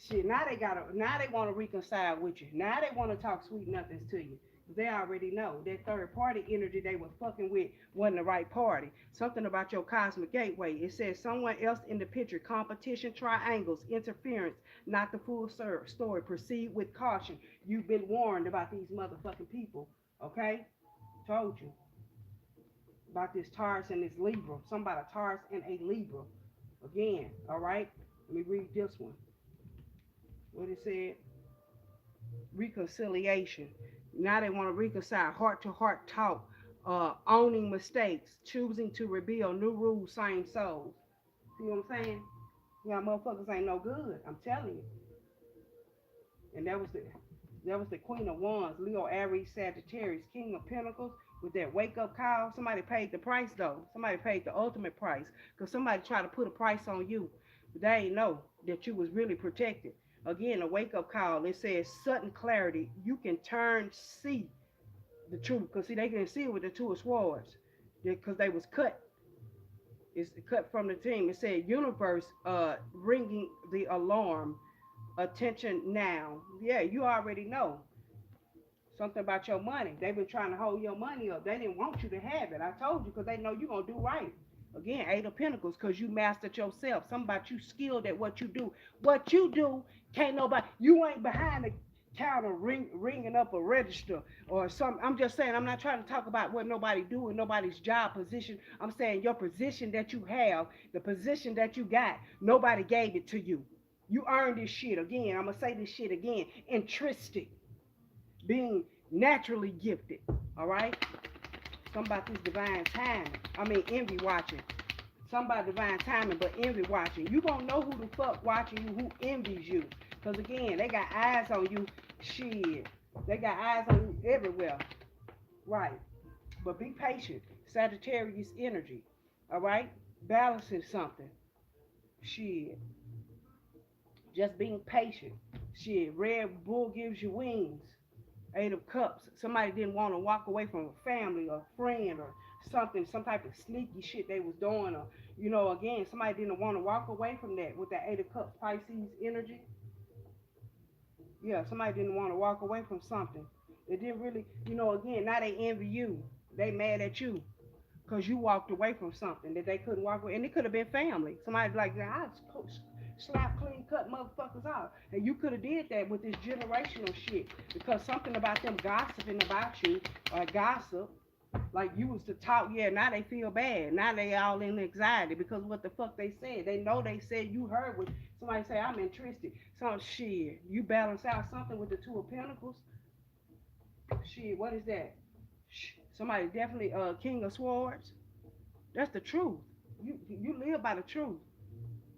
shit. Now they want to reconcile with you. Now they want to talk sweet nothings to you. They already know that third party energy they was fucking with wasn't the right party. Something about your cosmic gateway. It says someone else in the picture. Competition, triangles, interference, not the full story. Proceed with caution. You've been warned about these motherfucking people. Okay? Told you about this Taurus and this Libra. Something about a Taurus and a Libra. Again, all right? Let me read this one. What it said? Reconciliation. Now they want to reconcile, heart to heart talk, owning mistakes, choosing to rebuild, new rules, same souls. See what I'm saying? Yeah, motherfuckers ain't no good. I'm telling you. And that was the Queen of Wands, Leo, Aries, Sagittarius, King of Pentacles with that wake up call. Somebody paid the price though. Somebody paid the ultimate price because somebody tried to put a price on you, but they ain't know that you was really protected. Again, a wake up call. It says sudden clarity. You can see the truth because see they didn't see it with the two of swords because they was cut. It's cut from the team. It said universe ringing the alarm. Attention now. Yeah, you already know something about your money. They've been trying to hold your money up. They didn't want you to have it. I told you because they know you're going to do right. Again, Eight of Pentacles because you mastered yourself. Something about you skilled at what you do. What you do, can't nobody, you ain't behind the counter ringing up a register or something. I'm just saying, I'm not trying to talk about what nobody do in nobody's job position. I'm saying your position that you have, the position that you got, nobody gave it to you. You earned this shit. Again, I'm going to say this shit again. Intrinsic, being naturally gifted. All right? Something about this divine timing. I mean, envy watching. Something about divine timing, but envy watching. You going to know who the fuck watching you, who envies you. Because, again, they got eyes on you. Shit. They got eyes on you everywhere. Right. But be patient. Sagittarius energy. All right? Balancing something. Shit. Just being patient. Shit, Red Bull gives you wings. Eight of Cups. Somebody didn't want to walk away from a family or a friend or something, some type of sneaky shit they was doing, or again, somebody didn't want to walk away from that with that Eight of Cups Pisces energy. Yeah, somebody didn't want to walk away from something. They didn't really, again, now they envy you. They mad at you because you walked away from something that they couldn't walk away. And it could have been family. Somebody like, I slap clean cut motherfuckers out. And you could have did that with this generational shit because something about them gossiping about you or gossip, like you was the talk. Yeah, now they feel bad. Now they all in anxiety because what the fuck they said. They know they said you heard what somebody say, I'm interested. Some shit. You balance out something with the Two of Pentacles. Shit, what is that? Somebody definitely King of Swords. That's the truth. You live by the truth.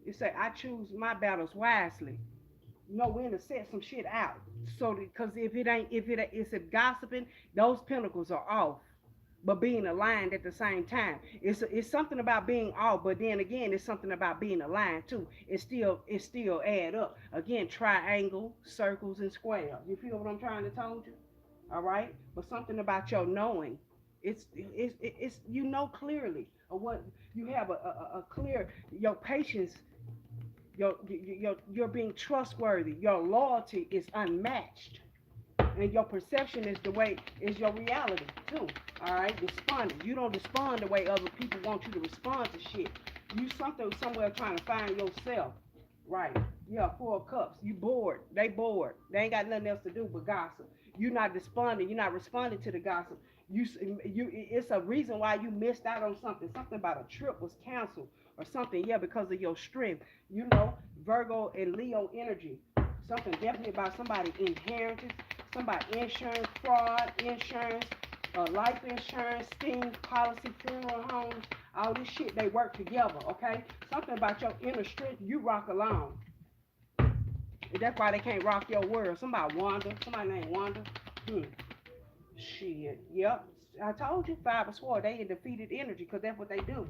You say I choose my battles wisely. Know when to set some shit out. So because if it's gossiping, those pentacles are off. But being aligned at the same time, it's something about being off. But then again, it's something about being aligned too. It still add up. Again, triangle, circles, and squares. You feel what I'm trying to tell you? All right, but something about your knowing, it's clearly or what you have a clear your patience, you're being trustworthy, your loyalty is unmatched, and your perception is your reality too. All right, responding, you don't respond the way other people want you to respond to shit. You somewhere trying to find yourself. Right. Yeah, Four of Cups. You bored. They bored. They ain't got nothing else to do but gossip. You're not responding. You're not responding to the gossip. It's a reason why you missed out on something. Something about a trip was canceled or something. Yeah, because of your strength. Virgo and Leo energy. Something definitely about somebody inheritance, somebody insurance fraud, insurance, life insurance, scheme, policy, funeral homes, all this shit, they work together, okay? Something about your inner strength, you rock alone. And that's why they can't rock your world. Somebody named Wanda. Shit, yep. I told you, Five of Swords, they in defeated energy because that's what they do.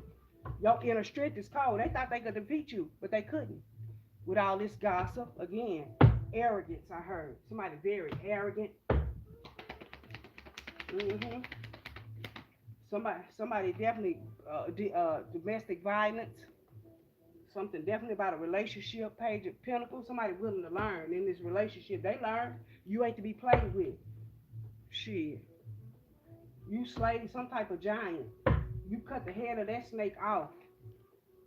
Your inner strength is cold. They thought they could defeat you, but they couldn't. With all this gossip, again, arrogance, I heard. Somebody very arrogant. Mm-hmm. Somebody definitely domestic violence. Something definitely about a relationship. Page of Pentacles. Somebody willing to learn in this relationship. They learn you ain't to be played with. Shit. You slayed some type of giant. You cut the head of that snake off.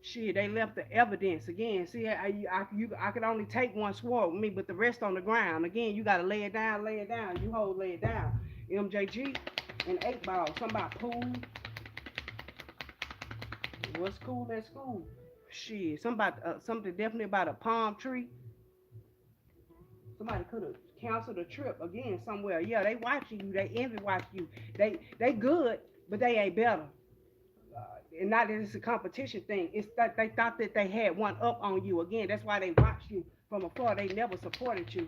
Shit, they left the evidence again. See, I could only take one sword with me, but the rest on the ground. Again, you gotta lay it down, lay it down. You hold, lay it down. MJG and 8 Ball. Something about pool. What's cool at school? Shit, something definitely about a palm tree. Somebody could have canceled a trip again somewhere. Yeah, they watching you. They envy watching you. They good, but they ain't better. And not that it's a competition thing. It's that they thought that they had one up on you. Again, that's why they watched you from afar. They never supported you.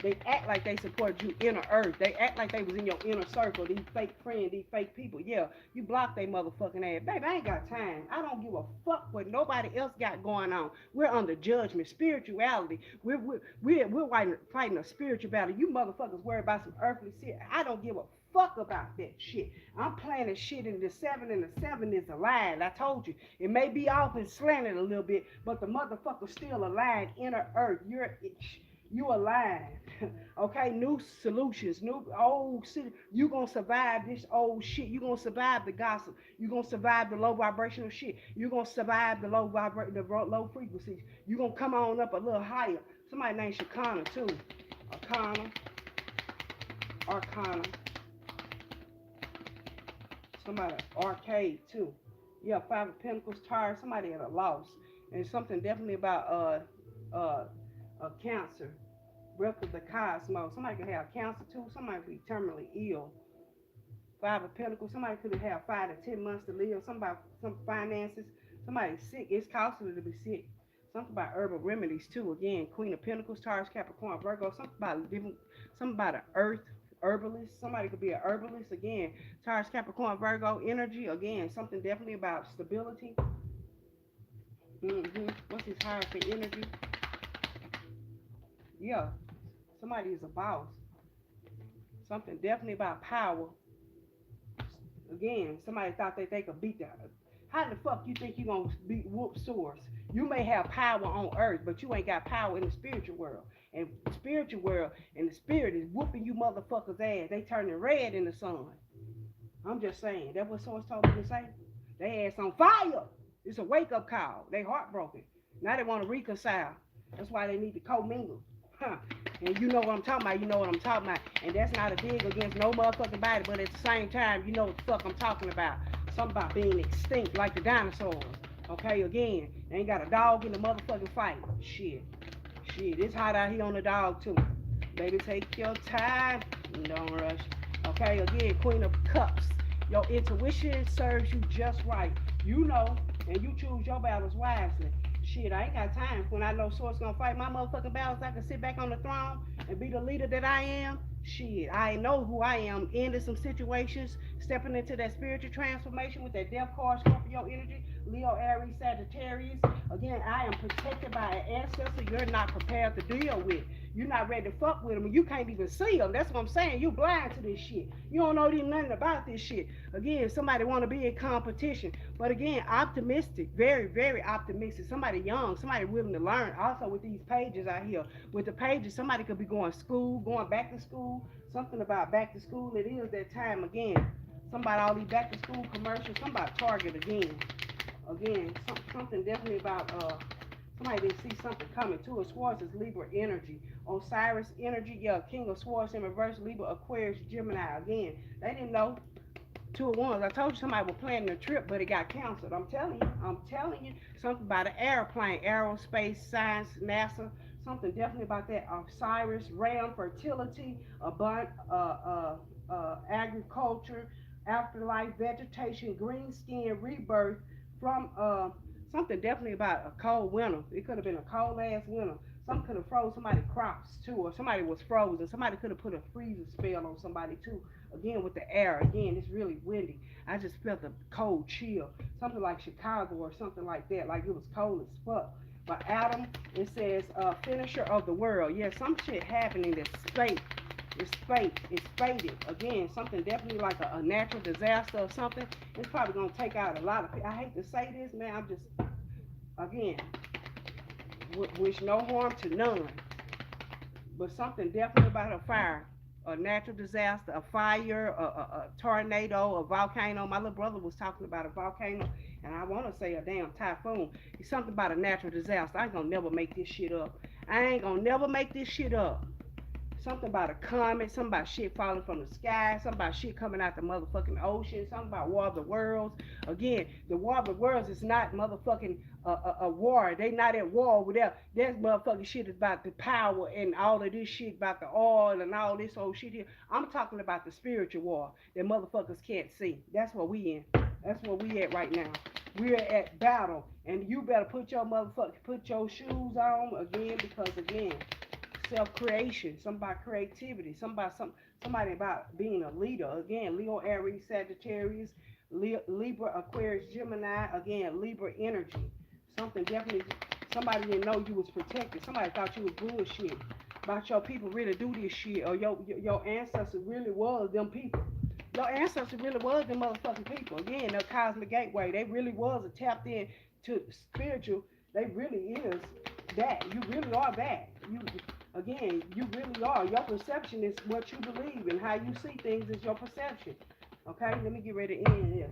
They act like they supported you inner earth. They act like they was in your inner circle. These fake friends, these fake people. Yeah, you block they motherfucking ass. Baby, I ain't got time. I don't give a fuck what nobody else got going on. We're under judgment, spirituality. We're fighting a spiritual battle. You motherfuckers worry about some earthly shit. I don't give a fuck about that shit. I'm planting shit in the 7, and the 7 is alive. I told you. It may be off and slanted a little bit, but the motherfucker's still alive. Inner earth. You alive. Okay, new solutions, new old city. You gonna survive this old shit. You gonna survive the gossip. You gonna survive the low vibrational shit. You gonna survive the low frequencies. You gonna come on up a little higher. Somebody named Shakana too. Arcana. Somebody arcade too. Yeah, 5 of Pentacles, tired. Somebody at a loss, and something definitely about cancer. Breath of the cosmos. Somebody could have cancer too. Somebody could be terminally ill. 5 of Pentacles. Somebody could have 5 to 10 months to live. Somebody, some finances. Somebody sick. It's costly to be sick. Something about herbal remedies too. Again, Queen of Pentacles, Taurus, Capricorn, Virgo. Something about an earth herbalist. Somebody could be an herbalist. Again, Taurus, Capricorn, Virgo energy. Again, something definitely about stability. What's his hierophant energy? Yeah, somebody is a boss. Something definitely about power. Again, somebody thought that they could beat that. How the fuck you think you gonna beat whoop swords? You may have power on earth, but you ain't got power in the spiritual world. And the spiritual world and the spirit is whooping you motherfuckers ass. They turning red in the sun. I'm just saying. That's what source told me to say. They ass on fire. It's a wake up call. They heartbroken. Now they want to reconcile. That's why they need to commingle. Huh. And you know what I'm talking about. You know what I'm talking about. And that's not a dig against no motherfucking body, but at the same time, you know what the fuck I'm talking about. Something about being extinct like the dinosaurs. Okay, again, they ain't got a dog in the motherfucking fight. Shit, it's hot out here on the dog too. Baby, take your time. Don't rush. Okay, again, Queen of Cups. Your intuition serves you just right. You know, and you choose your battles wisely. Shit, I ain't got time. When I know Source gonna fight my motherfucking battles, I can sit back on the throne and be the leader that I am. Shit, I know who I am. Ending some situations, stepping into that spiritual transformation with that Death card, Scorpio energy, Leo, Aries, Sagittarius. Again, I am protected by an ancestor you're not prepared to deal with. You're not ready to fuck with them, and you can't even see them. That's what I'm saying. You blind to this shit. You don't know nothing about this shit. Again, somebody want to be in competition, but again, optimistic, very, very optimistic. Somebody young, somebody willing to learn. Also, with these pages out here, with the pages, somebody could be going back to school. Something about back to school. It is that time again. Somebody all these back to school commercials. Somebody Target again. Something definitely about somebody didn't see something coming to a Swords is Libra energy. Osiris energy, yeah, King of Swords in reverse, Libra, Aquarius, Gemini. Again, they didn't know. 2 of Wands. I told you somebody was planning a trip, but it got canceled. I'm telling you. Something about an airplane, aerospace, science, NASA. Something definitely about that. Osiris, Ram, fertility, agriculture, afterlife, vegetation, green skin, rebirth from something definitely about a cold winter. It could have been a cold ass winter. Some could have froze somebody's crops too, or somebody was frozen. Somebody could have put a freezer spell on somebody too. Again, with the air, again, it's really windy. I just felt a cold chill, something like Chicago or something like that, like it was cold as fuck. But Adam, it says finisher of the world. Yeah, some shit happening that's fake. It's fake. It's faded. Again, something definitely like a natural disaster or something. It's probably gonna take out a lot of people. I hate to say this, man. I'm just, again, wish no harm to none. But something definitely about a fire. a natural disaster, a fire, a tornado, a volcano. My little brother was talking about a volcano, and I want to say a damn typhoon. It's something about a natural disaster. I ain't gonna never make this shit up. I ain't gonna never make this shit up. Something about a comet, something about shit falling from the sky, something about shit coming out the motherfucking ocean, something about War of the Worlds. Again, the War of the Worlds is not motherfucking a war. They not at war with that. That motherfucking shit is about the power and all of this shit about the oil and all this old shit here. I'm talking about the spiritual war that motherfuckers can't see. That's what we in. That's where we at right now. We're at battle, and you better put your shoes on again because again, self-creation, something about creativity, somebody about being a leader. Again, Leo, Aries, Sagittarius, Libra, Aquarius, Gemini. Again, Libra energy. Something definitely. Somebody didn't know you was protected. Somebody thought you was bullshit. About your people really do this shit, or your ancestors really was them people. Your ancestors really was them motherfucking people. Again, the cosmic gateway. They really was a tapped in to spiritual. They really is that. You really are that. You really are. Your perception is what you believe, and how you see things is your perception. Okay, let me get ready to end this.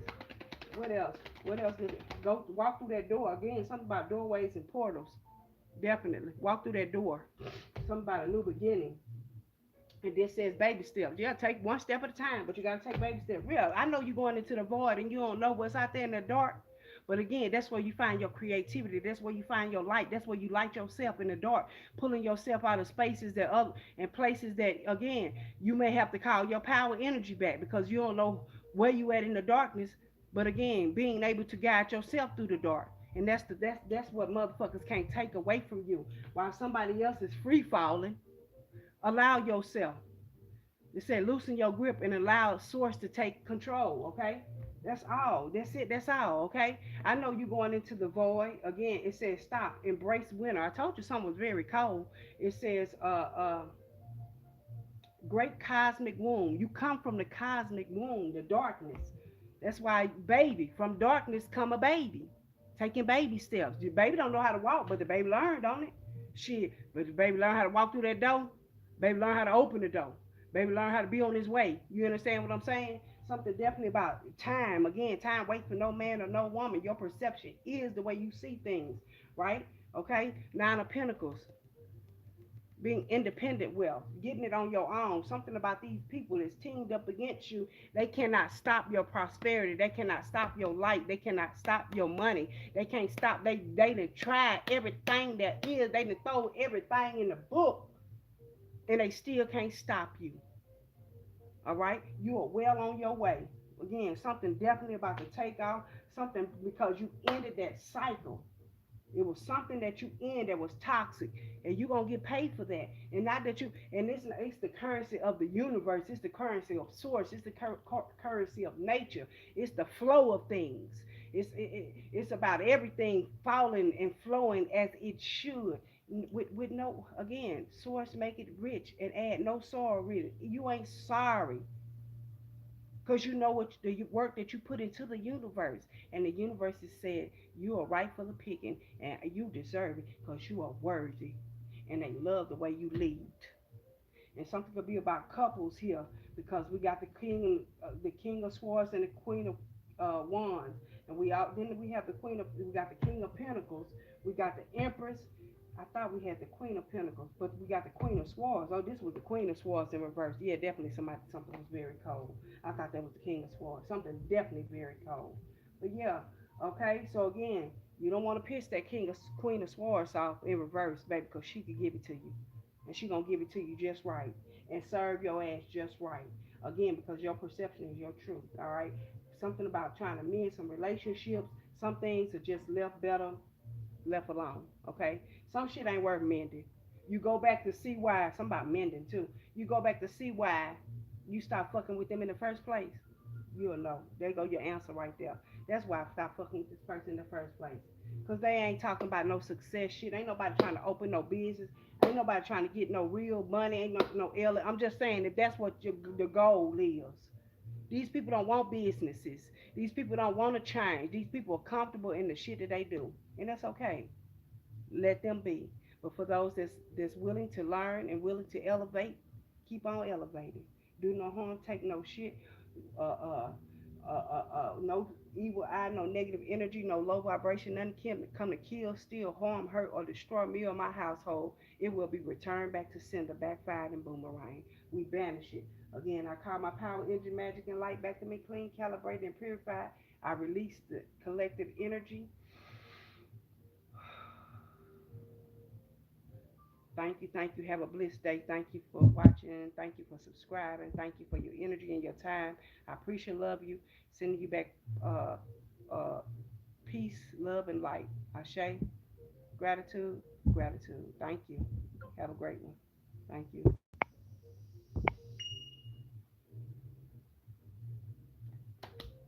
What else? What else did it go walk through that door? Again, something about doorways and portals. Definitely. Walk through that door. Something about a new beginning. And this says baby steps. Yeah, take one step at a time, but you gotta take baby steps. Real. I know you're going into the void and you don't know what's out there in the dark. But again, that's where you find your creativity. That's where you find your light. That's where you light yourself in the dark, pulling yourself out of spaces that other and places that again you may have to call your power energy back because you don't know where you at in the darkness. But again, being able to guide yourself through the dark. And that's what motherfuckers can't take away from you. While somebody else is free falling, allow yourself. It said loosen your grip and allow source to take control, okay? That's all. That's it. That's all, okay? I know you're going into the void. Again, it says stop, embrace winter. I told you something was very cold. It says great cosmic womb. You come from the cosmic womb, the darkness. That's why baby, from darkness come a baby. Taking baby steps. The baby don't know how to walk, but the baby learned, don't it? Shit. But the baby learn how to walk through that door. Baby learn how to open the door. Baby learn how to be on his way. You understand what I'm saying? Something definitely about time. Again, time waits for no man or no woman. Your perception is the way you see things, right? Okay? Nine of Pentacles, being independent wealth, getting it on your own. Something about these people that's teamed up against you. They cannot stop your prosperity. They cannot stop your light. They cannot stop your money. They can't stop. They done tried everything there is. They done throw everything in the book, and they still can't stop you. All right, you are well on your way. Again, something definitely about to take off. Something because you ended that cycle. It was something that you end that was toxic, and you're gonna get paid for that. And not that you, and it's the currency of the universe. It's the currency of source. It's the currency of nature. It's the flow of things. It's about everything falling and flowing as it should. With no again, source make it rich and add no sorrow. Really, you ain't sorry because you know what the work that you put into the universe, and the universe has said you are right for the picking, and you deserve it because you are worthy, and they love the way you lead. And something could be about couples here because we got the king of swords and the queen of wands, and then we have we got the king of pentacles, we got the empress. I thought we had the Queen of Pentacles, but we got the Queen of Swords. Oh, this was the Queen of Swords in reverse. Yeah, definitely something was very cold. I thought that was the King of Swords. Something definitely very cold. But yeah, okay. So again, you don't want to piss that Queen of Swords off in reverse, baby, because she could give it to you, and she gonna give it to you just right and serve your ass just right. Again, because your perception is your truth. All right. Something about trying to mend some relationships. Some things are just left better left alone. Okay, some shit ain't worth mending. You go back to see why. Some about mending too. You go back to see why you stop fucking with them in the first place. You'll know. There go your answer right there. That's why I stopped fucking with this person in the first place. Cause they ain't talking about no success shit. Ain't nobody trying to open no business. Ain't nobody trying to get no real money. Ain't no L. I'm just saying if that's what the goal is. These people don't want businesses. These people don't want to change. These people are comfortable in the shit that they do, and that's okay. Let them be. But for those that's willing to learn and willing to elevate, Keep on elevating. Do no harm, take no shit. Uh, no evil eye, no negative energy, no low vibration, nothing can come to kill, steal, harm, hurt, or destroy me or my household. It will be returned back to sender, backfired, and boomerang. We banish it. Again, I call my power, energy, magic, and light back to me, clean, calibrated, and purified. I release the collective energy. Thank you, thank you. Have a blessed day. Thank you for watching. Thank you for subscribing. Thank you for your energy and your time. I appreciate, love you. Sending you back uh, uh, peace, love, and light. Ashe, gratitude, gratitude. Thank you. Have a great one. Thank you.